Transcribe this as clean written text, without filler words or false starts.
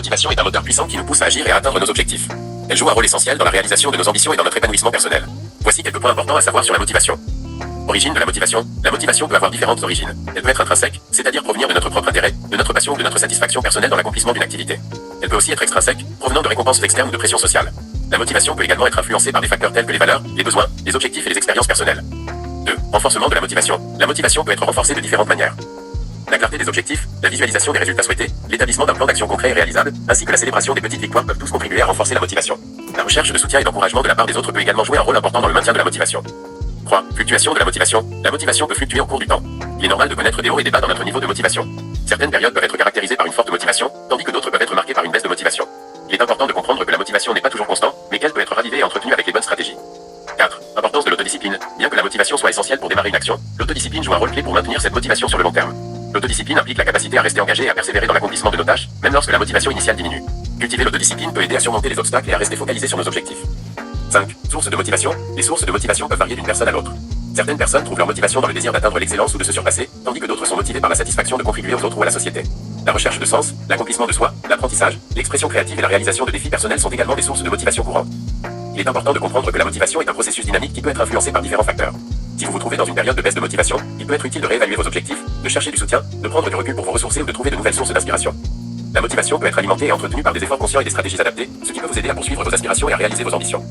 motivation est un moteur puissant qui nous pousse à agir et à atteindre nos objectifs. Elle joue un rôle essentiel dans la réalisation de nos ambitions et dans notre épanouissement personnel. Voici quelques points importants à savoir sur la motivation. Origine de la motivation. La motivation peut avoir différentes origines. Elle peut être intrinsèque, c'est-à-dire provenir de notre propre intérêt, de notre passion ou de notre satisfaction personnelle dans l'accomplissement d'une activité. Elle peut aussi être extrinsèque, provenant de récompenses externes ou de pression sociale. La motivation peut également être influencée par des facteurs tels que les valeurs, les besoins, les objectifs et les expériences personnelles. 2. Renforcement de la motivation. La motivation peut être renforcée de différentes manières. La clarté des objectifs, la visualisation des résultats souhaités, l'établissement d'un plan d'action concret et réalisable, ainsi que la célébration des petites victoires peuvent tous contribuer à renforcer la motivation. La recherche de soutien et d'encouragement de la part des autres peut également jouer un rôle important dans le maintien de la motivation. 3. Fluctuation de la motivation. La motivation peut fluctuer au cours du temps. Il est normal de connaître des hauts et des bas dans notre niveau de motivation. Certaines périodes peuvent être caractérisées par une forte motivation, tandis que d'autres peuvent être marquées par une baisse de motivation. Il est important de comprendre que la motivation n'est pas toujours constante, mais qu'elle peut être ravivée et entretenue avec les bonnes stratégies. 4. Importance de l'autodiscipline. Bien que la motivation soit essentielle pour démarrer une action, l'autodiscipline joue un rôle clé pour maintenir cette motivation sur le long terme. L'autodiscipline implique la capacité à rester engagé et à persévérer dans l'accomplissement de nos tâches, même lorsque la motivation initiale diminue. Cultiver l'autodiscipline peut aider à surmonter les obstacles et à rester focalisé sur nos objectifs. 5. Sources de motivation. Les sources de motivation peuvent varier d'une personne à l'autre. Certaines personnes trouvent leur motivation dans le désir d'atteindre l'excellence ou de se surpasser, tandis que d'autres sont motivées par la satisfaction de contribuer aux autres ou à la société. La recherche de sens, l'accomplissement de soi, l'apprentissage, l'expression créative et la réalisation de défis personnels sont également des sources de motivation courantes. Il est important de comprendre que la motivation est un processus dynamique qui peut être influencé par différents facteurs. Si vous vous trouvez dans une période de baisse de motivation, il peut être utile de réévaluer vos objectifs, de chercher du soutien, de prendre du recul pour vous ressourcer ou de trouver de nouvelles sources d'inspiration. La motivation peut être alimentée et entretenue par des efforts conscients et des stratégies adaptées, ce qui peut vous aider à poursuivre vos aspirations et à réaliser vos ambitions.